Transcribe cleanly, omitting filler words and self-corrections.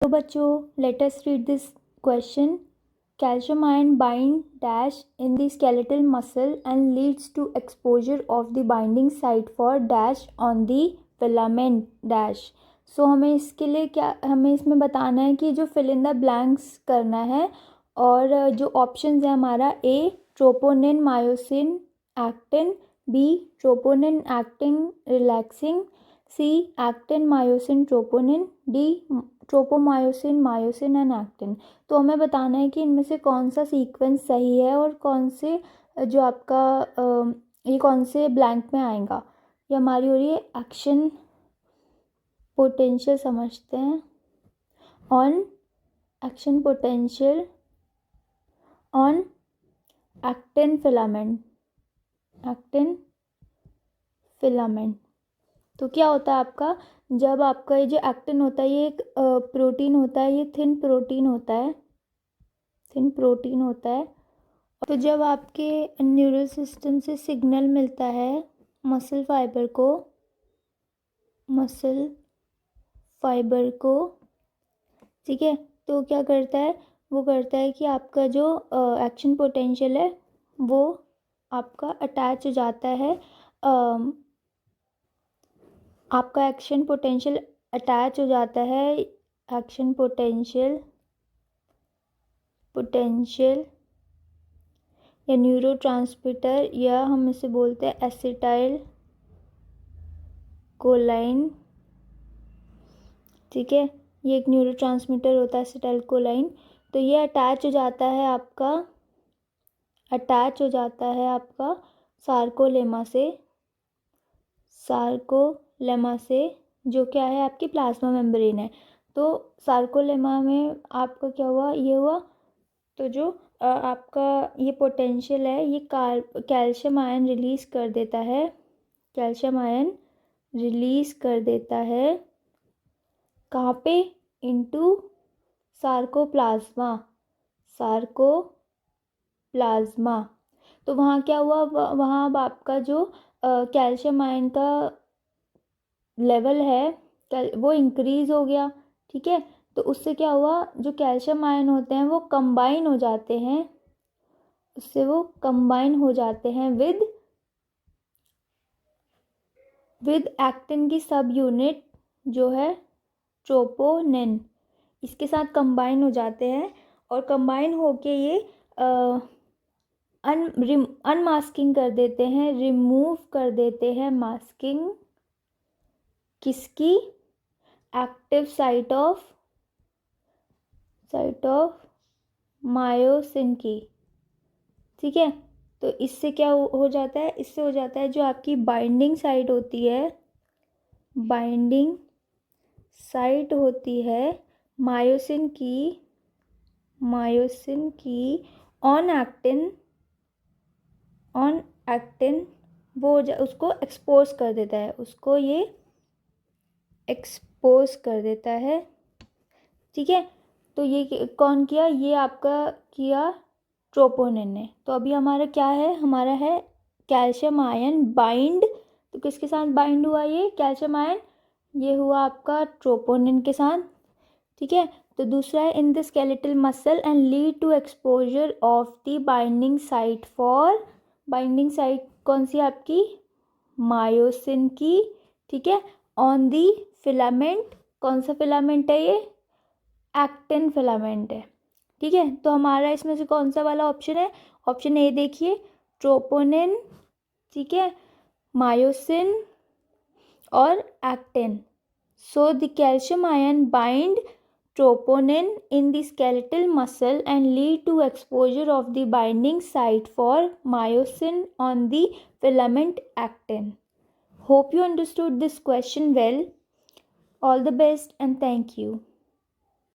तो बच्चों, let us read this question. Calcium ion bind dash in the skeletal muscle and leads to exposure of the binding site for dash on the filament dash. So हमें इसके लिए क्या, हमें इसमें बताना है कि जो fill in the blanks करना है. और जो ऑप्शंस है हमारा: A troponin myosin actin, B troponin actin relaxing, C actin myosin troponin, D tropomyosin myosin and actin. तो हमें बताना है कि इनमें से कौन सा सीक्वेंस सही है और कौन से जो आपका ये कौन से ब्लैंक में आएगा. ये हमारी हो रही है एक्शन पोटेंशियल. समझते हैं. On action potential on actin filament. Actin filament. तो क्या होता है आपका, जब आपका ये जो एक्टिन होता है ये एक प्रोटीन होता है, ये थिन प्रोटीन होता है. थिन प्रोटीन होता है. तो जब आपके न्यूरल सिस्टम से सिग्नल मिलता है मसल फाइबर को, ठीक है, तो क्या करता है, वो करता है कि आपका जो एक्शन पोटेंशियल है वो आपका अटैच हो जाता है. आपका एक्शन पोटेंशियल अटैच हो जाता है. एक्शन पोटेंशियल या न्यूरो ट्रांसमीटर, या हम इसे बोलते हैं एसिटाइल कोलाइन. ठीक है, ये एक न्यूरो ट्रांसमीटर होता है एसिटाइल कोलाइन. तो ये अटैच हो जाता है आपका सार्कोलेमा से, जो क्या है आपकी प्लाज्मा मेम्ब्रेन है. तो सार्कोलेमा में आपका क्या हुआ, ये हुआ. तो जो आपका ये पोटेंशियल है ये कैल्शियम आयन रिलीज कर देता है. कहाँ पे, इनटू सार्कोप्लाज्मा. तो वहाँ क्या हुआ, वहाँ अब आपका जो कैल्शियम आयन का लेवल है वो इंक्रीज हो गया. ठीक है, तो उससे क्या हुआ, जो कैल्शियम आयन होते हैं वो कंबाइन हो जाते हैं विद एक्टिन की सब यूनिट जो है ट्रोपोनिन, इसके साथ कंबाइन हो जाते हैं. और कंबाइन होके ये अनमास्किंग कर देते हैं, रिमूव कर देते हैं मास्किंग किसकी, एक्टिव साइट ऑफ मायोसिन की. ठीक है, तो इससे क्या हो जाता है, इससे हो जाता है जो आपकी बाइंडिंग साइट होती है मायोसिन की ऑन एक्टिन वो उसको एक्सपोज कर देता है, उसको ये एक्सपोज कर देता है. ठीक है, तो ये कौन किया, ये आपका किया ट्रोपोनिन ने. तो अभी हमारा क्या है, हमारा है कैल्शियम आयन बाइंड. तो किसके साथ बाइंड हुआ ये कैल्शियम आयन, ये हुआ आपका ट्रोपोनिन के साथ. ठीक है, तो दूसरा है in the skeletal muscle and lead to exposure of the binding site कौन सी आपकी, मायोसिन की. ठीक है, ऑन दी फिलामेंट, कौन सा फिलामेंट है ये, एक्टिन फिलामेंट है. ठीक है, तो हमारा इसमें से कौन सा वाला ऑप्शन है, ऑप्शन ए देखिए, ट्रोपोनिन. ठीक है, मायोसिन और actin. So the calcium ion bind troponin in the skeletal muscle and lead to exposure of the binding site for myosin on the filament actin. Hope you understood this question well. All the best and thank you.